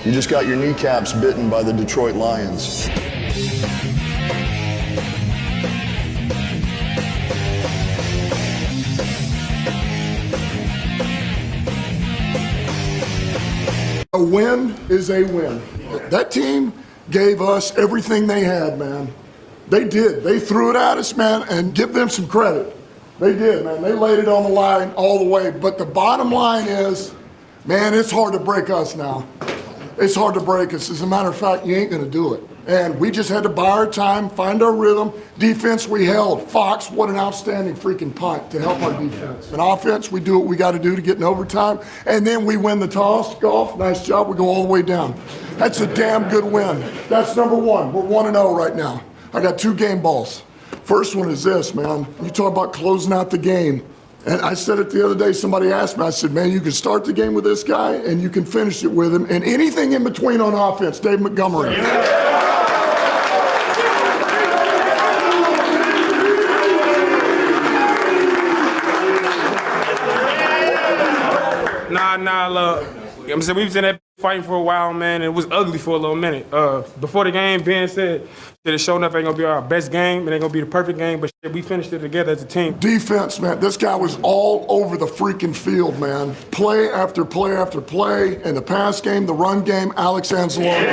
You just got your kneecaps bitten by the Detroit Lions. A win is a win. That team gave us everything they had, man. They did. They threw it at us, man, and give them some credit. They did, man. They laid it on the line all the way. But the bottom line is, man, it's hard to break us now. It's hard to break us. As a matter of fact, you ain't going to do it. And we just had to buy our time, find our rhythm. Defense, we held. Fox, what an outstanding freaking punt to help our defense. In offense, we do what we got to do to get in overtime. And then we win the toss. Golf, nice job. We go all the way down. That's a damn good win. That's number one. We're 1-0 right now. I got 2 game balls. First one is this, man. You talk about closing out the game. And I said it the other day, somebody asked me, I said, man, you can start the game with this guy and you can finish it with him. And anything in between on offense, Dave Montgomery. Look. I'm saying we was in that fighting for a while, man, and it was ugly for a little minute. Before the game, Ben said that it showing up ain't gonna be our best game, it ain't gonna be the perfect game, but shit, we finished it together as a team. Defense, man, this guy was all over the freaking field, man. Play after play after play. In the pass game, the run game, Alex Anzalone.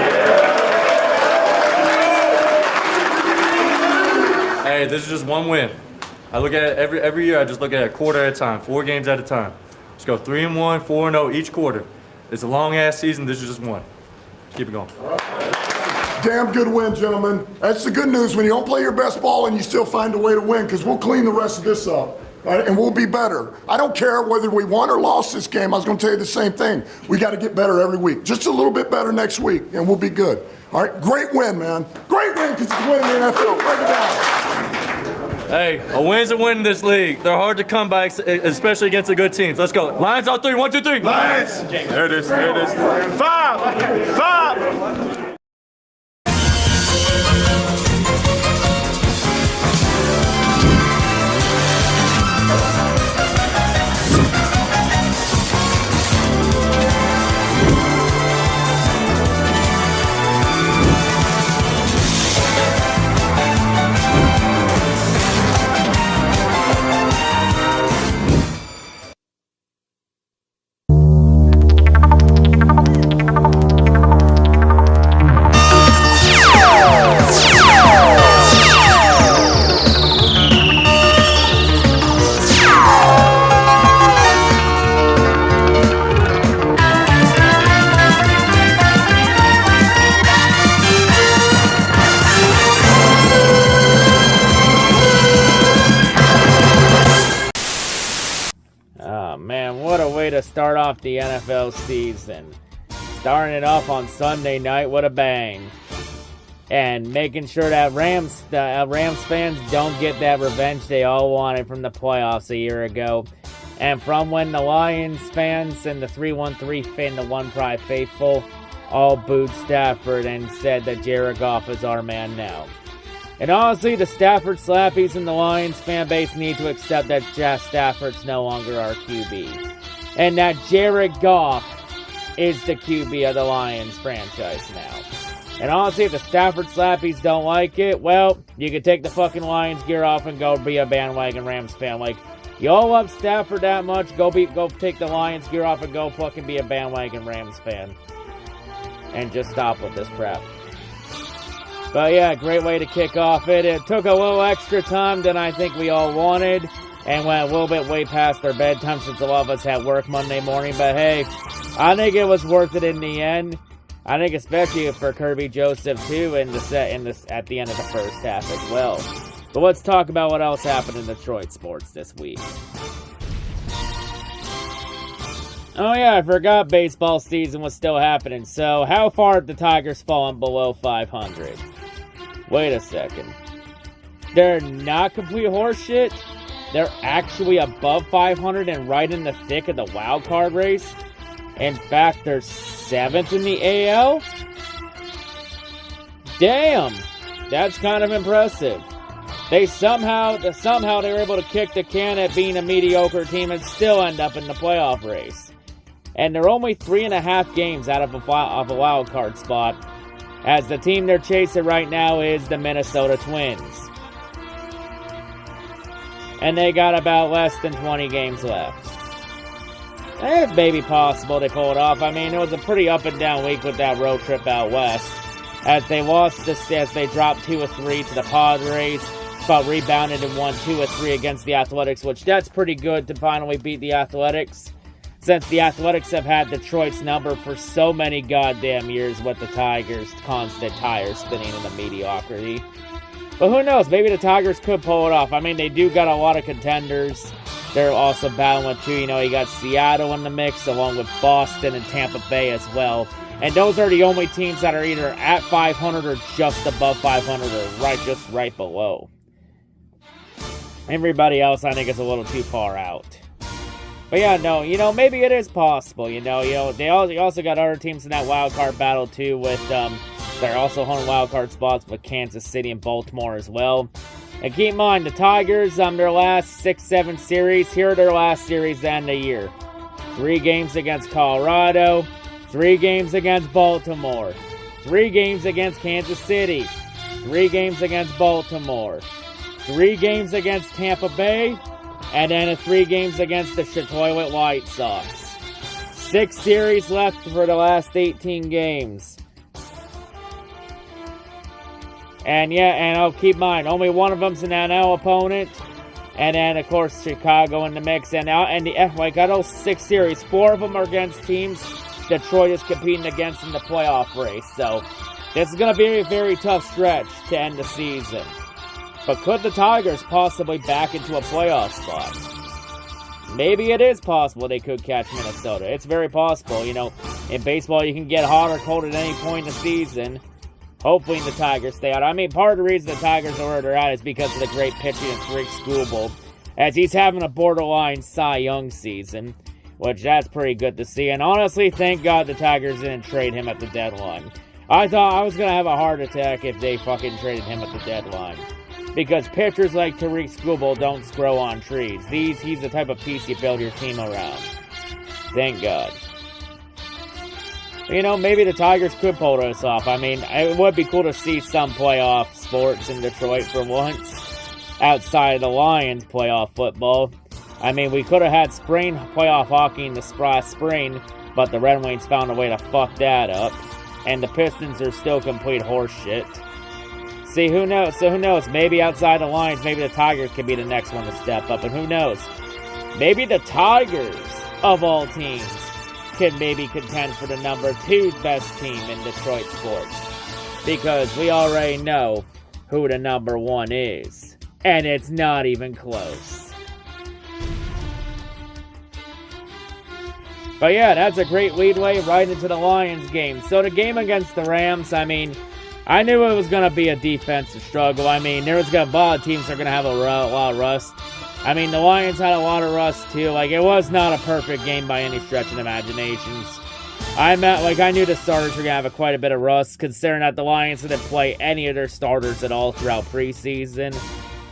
Hey, this is just one win. I look at it every year. I just look at it a quarter at a time, 4 games at a time. Let's go 3-1, 4-0 each quarter. It's a long-ass season. This is just one. Keep it going. Damn good win, gentlemen. That's the good news when you don't play your best ball and you still find a way to win, because we'll clean the rest of this up, right? And we'll be better. I don't care whether we won or lost this game. I was going to tell you the same thing. We got to get better every week. Just a little bit better next week, and we'll be good. All right? Great win, man. Great win, because it's winning the NFL. Break it down. Hey, a win's a win in this league. They're hard to come by, especially against the good teams. Let's go. Lions on 3. 1, 2, 3. Lions! There it is. There it is. 5! To start off the NFL season. Starting it off on Sunday night with a bang. And making sure that Rams fans don't get that revenge they all wanted from the playoffs a year ago. And from when the Lions fans and the 313 fan, the One Pride faithful, all booed Stafford and said that Jared Goff is our man now. And honestly, the Stafford slappies and the Lions fan base need to accept that Stafford's no longer our QB. And that Jared Goff is the QB of the Lions franchise now. And honestly, if the Stafford slappies don't like it, well, you can take the fucking Lions gear off and go be a bandwagon Rams fan. Like, y'all love Stafford that much, go take the Lions gear off and go fucking be a bandwagon Rams fan. And just stop with this crap. But yeah, great way to kick off it. It took a little extra time than I think we all wanted. And went a little bit way past their bedtime since a lot of us had work Monday morning. But hey, I think it was worth it in the end. I think especially for Kirby Joseph too at the end of the first half as well. But let's talk about what else happened in Detroit sports this week. Oh yeah, I forgot baseball season was still happening. So how far have the Tigers fallen below 500? Wait a second. They're not complete horseshit? They're actually above 500 and right in the thick of the wild card race. In fact, they're 7th in the AL. Damn, that's kind of impressive. They somehow they were able to kick the can at being a mediocre team and still end up in the playoff race. and they're only 3.5 games out of a wild card spot, as the team they're chasing right now is the Minnesota Twins. And they got about less than 20 games left. And it's maybe possible they pull it off. I mean, it was a pretty up and down week with that road trip out west, as they lost as they dropped 2-3 to the Padres, but rebounded and won 2-3 against the Athletics, which that's pretty good to finally beat the Athletics, since the Athletics have had Detroit's number for so many goddamn years with the Tigers' constant tires spinning in the mediocrity. But who knows, maybe the Tigers could pull it off. I mean, they do got a lot of contenders. They're also battling with two, you got Seattle in the mix, along with Boston and Tampa Bay as well. And those are the only teams that are either at 500 or just above 500 or just right below. Everybody else, I think, is a little too far out. But yeah, no, maybe it is possible. They also got other teams in that wild card battle too. With they're also holding wild card spots with Kansas City and Baltimore as well. And keep in mind, the Tigers, their last 6-7 series, here are their last series to end the year. 3 games against Colorado, 3 games against Baltimore, 3 games against Kansas City, 3 games against Baltimore, 3 games against Tampa Bay, and then 3 games against the Detroit White Sox. 6 series left for the last 18 games. And I'll keep in mind, only one of them's an NL opponent. And then, of course, Chicago in the mix. And out those 6 series, 4 of them are against teams Detroit is competing against in the playoff race. So, this is going to be a very tough stretch to end the season. But could the Tigers possibly back into a playoff spot? Maybe it is possible they could catch Minnesota. It's very possible. In baseball, you can get hot or cold at any point in the season. Hopefully the Tigers stay out. I mean, part of the reason the Tigers are where they're at is because of the great pitching of Tariq Skubal, as he's having a borderline Cy Young season, which that's pretty good to see. And honestly, thank God the Tigers didn't trade him at the deadline. I thought I was going to have a heart attack if they fucking traded him at the deadline. Because pitchers like Tariq Skubal don't grow on trees. He's the type of piece you build your team around. Thank God. Maybe the Tigers could pull this off. I mean, it would be cool to see some playoff sports in Detroit for once, outside of the Lions playoff football. I mean, we could have had spring playoff hockey in the spring, but the Red Wings found a way to fuck that up. And the Pistons are still complete horseshit. See, who knows? So who knows? Maybe outside the Lions, maybe the Tigers could be the next one to step up. And who knows? Maybe the Tigers, of all teams, can maybe contend for the number 2 best team in Detroit sports. Because we already know who the number 1 is. And it's not even close. But yeah, that's a great leadway right into the Lions game. So the game against the Rams, I mean, I knew it was going to be a defensive struggle. I mean, there was a lot of teams that are going to have a lot of rust. I mean, the Lions had a lot of rust, too. It was not a perfect game by any stretch of imaginations. I knew the starters were going to have quite a bit of rust, considering that the Lions didn't play any of their starters at all throughout preseason.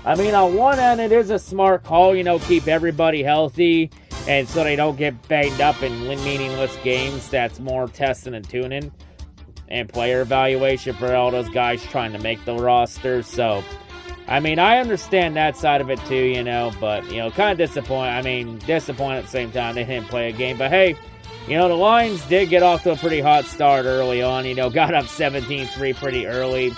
I mean, on one end, it is a smart call, keep everybody healthy, and so they don't get banged up in meaningless games. That's more testing and tuning and player evaluation for all those guys trying to make the roster. So, I mean, I understand that side of it too, but, kind of disappointed. I mean, disappointed at the same time they didn't play a game. But hey, the Lions did get off to a pretty hot start early on, got up 17-3 pretty early.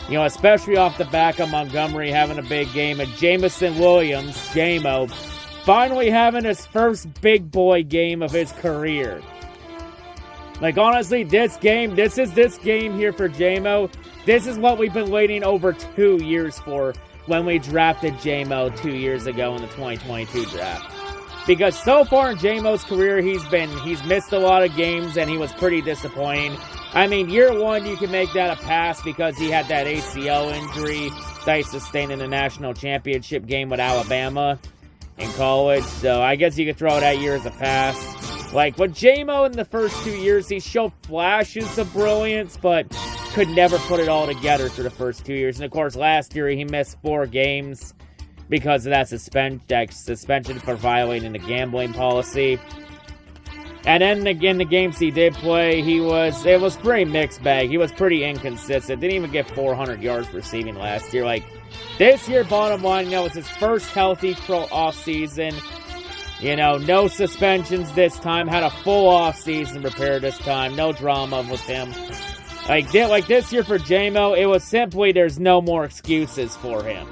Especially off the back of Montgomery having a big game, and Jameson Williams, JMO, finally having his first big boy game of his career. Honestly, this game here for JMO, this is what we've been waiting over 2 years for when we drafted JMO 2 years ago in the 2022 draft. Because so far in JMO's career, he's missed a lot of games and he was pretty disappointing. I mean, year 1, you can make that a pass because he had that ACL injury that he sustained in the national championship game with Alabama in college. So I guess you could throw that year as a pass. With JMO in the first 2 years, he showed flashes of brilliance, but could never put it all together through the first 2 years. And of course, last year he missed 4 games because of that suspension for violating the gambling policy. And then again, the games he did play, it was pretty mixed bag. He was pretty inconsistent. Didn't even get 400 yards receiving last year. Like, this year, bottom line, it's his first healthy offseason. No suspensions this time. Had a full offseason prepare this time. No drama with him. Like this year for J-Mo, it was simply there's no more excuses for him.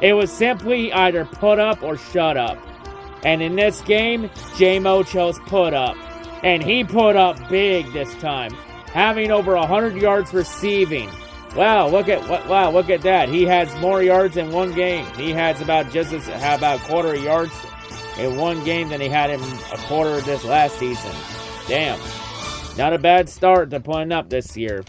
It was simply either put up or shut up. And in this game, J-Mo chose put up. And he put up big this time, having over 100 yards receiving. Wow, look at that. He has more yards in one game. He has about a quarter of yards in one game than he had in a quarter of this last season. Damn. Not a bad start to putting up this year.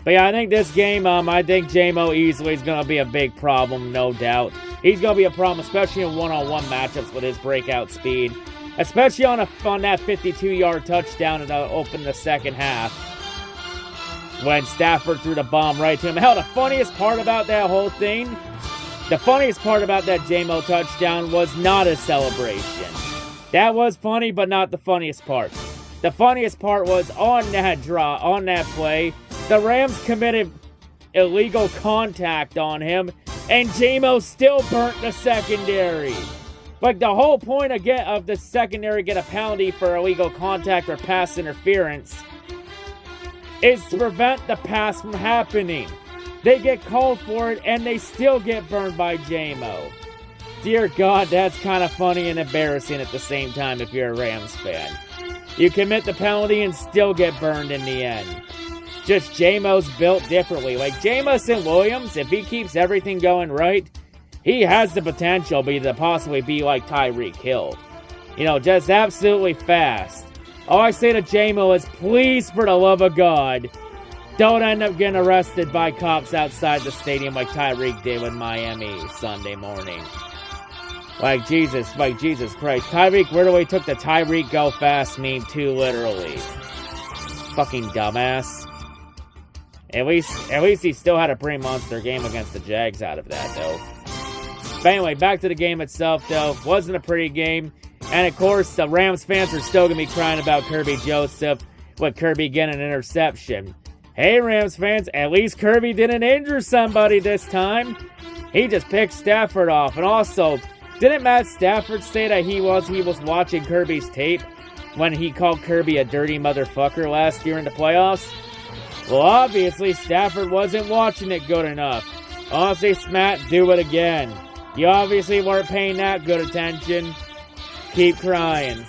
But yeah, I think this game, I think J-Mo easily is going to be a big problem, no doubt. He's going to be a problem, especially in one-on-one matchups with his breakout speed. Especially on that 52-yard touchdown to open the second half. When Stafford threw the bomb right to him. Hell, the funniest part about that whole thing, the funniest part about that J-Mo touchdown was not a celebration. That was funny, but not the funniest part. The funniest part was on that play, the Rams committed illegal contact on him, and J-Mo still burnt the secondary. Like, the whole point of the secondary get a penalty for illegal contact or pass interference is to prevent the pass from happening. They get called for it, and they still get burned by J-Mo. Dear God, that's kind of funny and embarrassing at the same time if you're a Rams fan. You commit the penalty and still get burned in the end. Just J-Mo's built differently. Like, Jamison Williams, if he keeps everything going right, he has the potential to possibly be like Tyreek Hill. Just absolutely fast. All I say to J-Mo is, please, for the love of God, don't end up getting arrested by cops outside the stadium like Tyreek did with Miami Sunday morning. Like Jesus Christ. Tyreek literally took the Tyreek go fast meme too literally. Fucking dumbass. At least he still had a pretty monster game against the Jags out of that, though. But anyway, back to the game itself, though. Wasn't a pretty game. And, of course, the Rams fans are still going to be crying about Kirby Joseph with Kirby getting an interception. Hey, Rams fans, at least Kirby didn't injure somebody this time. He just picked Stafford off. And also, didn't Matt Stafford say that he was watching Kirby's tape when he called Kirby a dirty motherfucker last year in the playoffs? Well, obviously, Stafford wasn't watching it good enough. Honestly, Matt, do it again. You obviously weren't paying that good attention. Keep crying.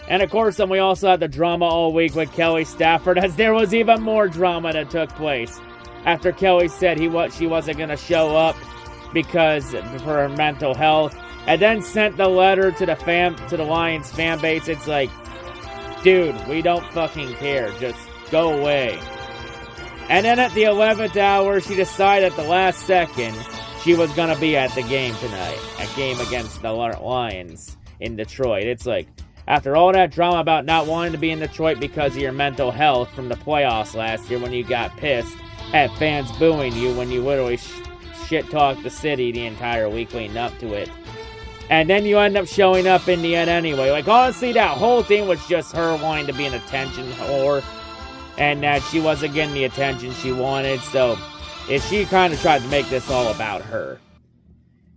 And of course, then we also had the drama all week with Kelly Stafford, as there was even more drama that took place after Kelly said she wasn't going to show up because for her mental health, and then sent the letter to the Lions fan base. It's like, dude, we don't fucking care. Just go away. And then at the 11th hour, she decided at the last second she was going to be at the game tonight. A game against the Lions in Detroit. It's like, after all that drama about not wanting to be in Detroit because of your mental health from the playoffs last year when you got pissed at fans booing you when you literally shit-talked the city the entire week leading up to it. And then you end up showing up in the end anyway. Like, honestly, that whole thing was just her wanting to be an attention whore. And that she wasn't getting the attention she wanted. So, she kind of tried to make this all about her.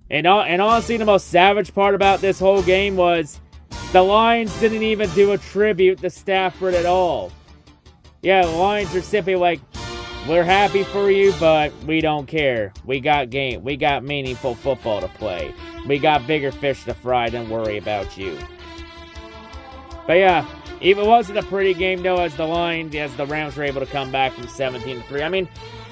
And honestly, the most savage part about this whole game was the Lions didn't even do a tribute to Stafford at all. Yeah, the Lions are simply like, we're happy for you, but we don't care. We got meaningful football to play. We got bigger fish to fry than worry about you. But yeah, it wasn't a pretty game though, as the Rams were able to come back from 17-3. I mean,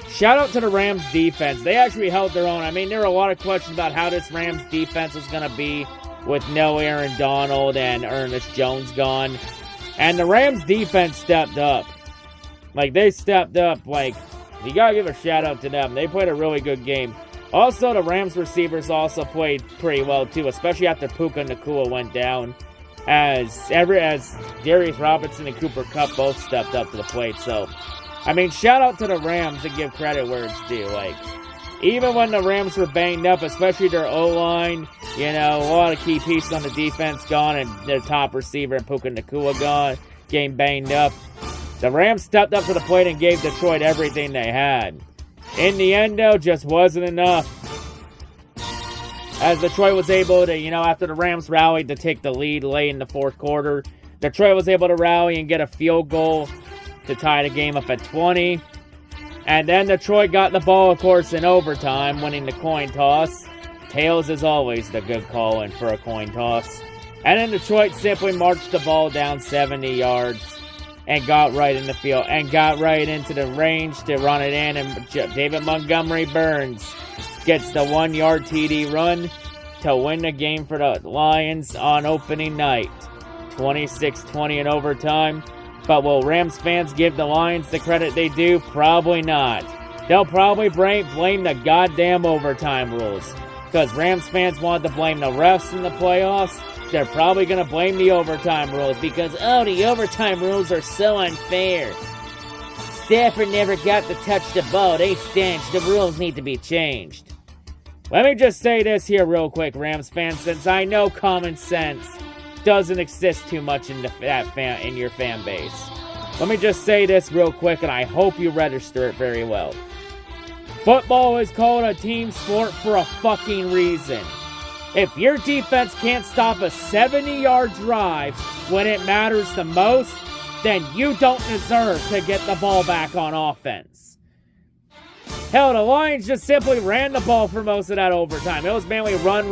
shout out to the Rams defense. They actually held their own. I mean, there were a lot of questions about how this Rams defense was going to be with no Aaron Donald and Ernest Jones gone. And the Rams defense stepped up. Like, they stepped up. Like, you got to give a shout out to them. They played a really good game. Also, the Rams receivers also played pretty well too, especially after Puka Nacua went down. As Darius Robinson and Cooper Kupp both stepped up to the plate. So, I mean, shout out to the Rams and give credit where it's due. Like, even when the Rams were banged up, especially their O-line, you know, a lot of key pieces on the defense gone, and their top receiver, Puka Nacua, gone, getting banged up, the Rams stepped up to the plate and gave Detroit everything they had. In the end, though, just wasn't enough. As Detroit was able to, you know, after the Rams rallied to take the lead late in the fourth quarter, Detroit was able to rally and get a field goal to tie the game up at 20. And then Detroit got the ball, of course, in overtime, winning the coin toss. Tails is always the good call in for a coin toss. And then Detroit simply marched the ball down 70 yards and got right in the field and got right into the range to run it in. And David Montgomery Burns gets the 1-yard TD run to win the game for the Lions on opening night. 26-20 in overtime. But will Rams fans give the Lions the credit they do? Probably not. They'll probably blame the goddamn overtime rules. Because Rams fans wanted to blame the refs in the playoffs. They're probably going to blame the overtime rules because, oh, the overtime rules are so unfair. Stafford never got to touch the ball. They stench. The rules need to be changed. Let me just say this here real quick, Rams fans, since I know common sense doesn't exist too much in your fan base. Let me just say this real quick, and I hope you register it very well. Football is called a team sport for a fucking reason. If your defense can't stop a 70-yard drive when it matters the most, then you don't deserve to get the ball back on offense. Hell, the Lions just simply ran the ball for most of that overtime. It was mainly run,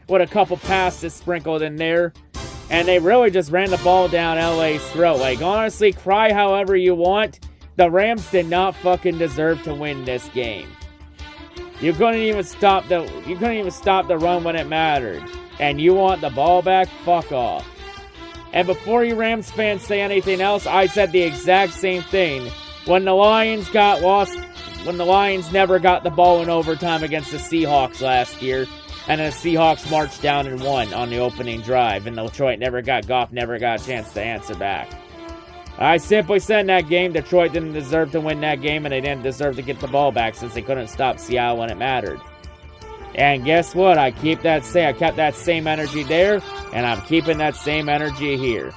with a couple passes sprinkled in there. And they really just ran the ball down LA's throat. Like, honestly, cry however you want. The Rams did not fucking deserve to win this game. You couldn't even stop the run when it mattered. And you want the ball back? Fuck off. And before you Rams fans say anything else, I said the exact same thing when the Lions got lost, when the Lions never got the ball in overtime against the Seahawks last year, and the Seahawks marched down and won on the opening drive, and Detroit Goff never got a chance to answer back. I simply said in that game, Detroit didn't deserve to win that game, and they didn't deserve to get the ball back since they couldn't stop Seattle when it mattered. And guess what? I kept that same energy there, and I'm keeping that same energy here.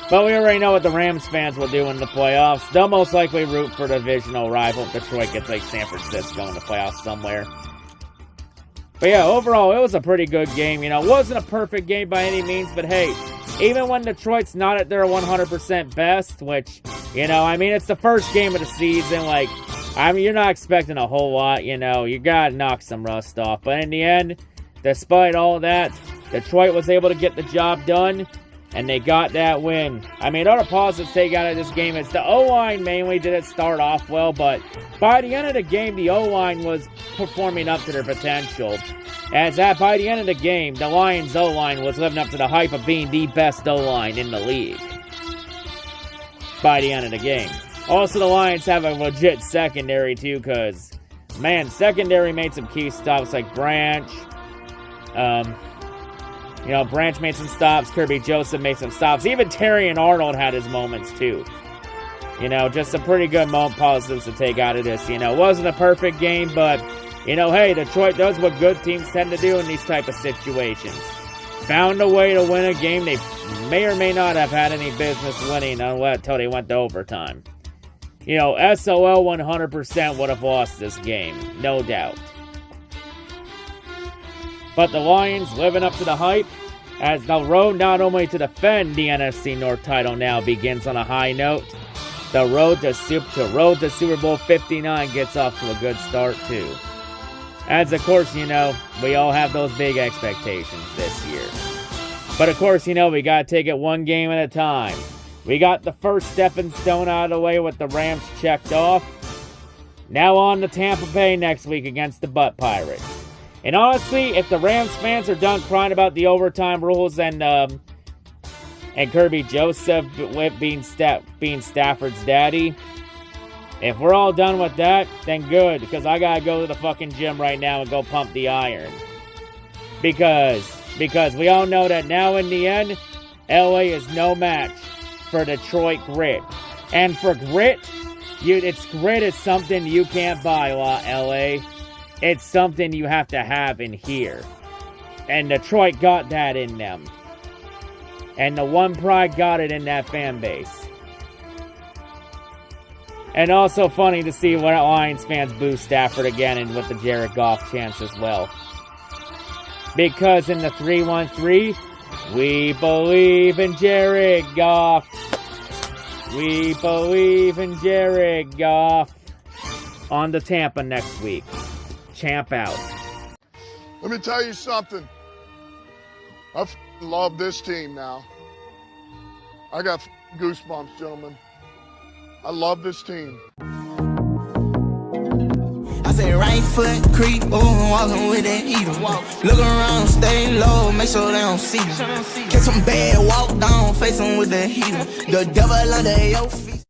But we already know what the Rams fans will do in the playoffs. They'll most likely root for the divisional rival if Detroit gets like San Francisco in the playoffs somewhere. But yeah, overall, it was a pretty good game. You know, it wasn't a perfect game by any means, but hey, even when Detroit's not at their 100% best, which, you know, I mean, it's the first game of the season, like, I mean, you're not expecting a whole lot, you know, you gotta knock some rust off. But in the end, despite all that, Detroit was able to get the job done, and they got that win. I mean, other positives they got out of this game is the O-line mainly didn't start off well, but by the end of the game, the O-line was performing up to their potential. As that, by the end of the game, the Lions O-line was living up to the hype of being the best O-line in the league. By the end of the game. Also, the Lions have a legit secondary, too, because, man, secondary made some key stops like Branch. You know, Branch made some stops. Kirby Joseph made some stops. Even Terry and Arnold had his moments, too. You know, just some pretty good positives to take out of this. You know, it wasn't a perfect game, but, you know, hey, Detroit does what good teams tend to do in these type of situations. Found a way to win a game they may or may not have had any business winning until they went to overtime. You know, SOL 100% would have lost this game, no doubt. But the Lions living up to the hype, as the road not only to defend the NFC North title now begins on a high note, the road to Super Bowl 59 gets off to a good start too. As of course, you know, we all have those big expectations this year. But of course, you know, we gotta take it one game at a time. We got the first stepping stone out of the way with the Rams checked off. Now on to Tampa Bay next week against the Butt Pirates. And honestly, if the Rams fans are done crying about the overtime rules and Kirby Joseph being Stafford's daddy, if we're all done with that, then good, because I gotta go to the fucking gym right now and go pump the iron. Because we all know that now in the end, LA is no match for Detroit grit. And for grit, It's grit is something you can't buy, LA. It's something you have to have in here. And Detroit got that in them. And the One Pride got it in that fan base. And also funny to see what Lions fans boo Stafford again and with the Jared Goff chants as well. Because in the 3-1-3, we believe in Jared Goff. We believe in Jared Goff. On to Tampa next week. Champ out. Let me tell you something. I love this team now. I got goosebumps, gentlemen. I love this team. I say right foot creep, ooh, walking with that heater. Look around, stay low, make sure they don't see you. Catch some bad, walk down, face them with the heater. The devil under your feet.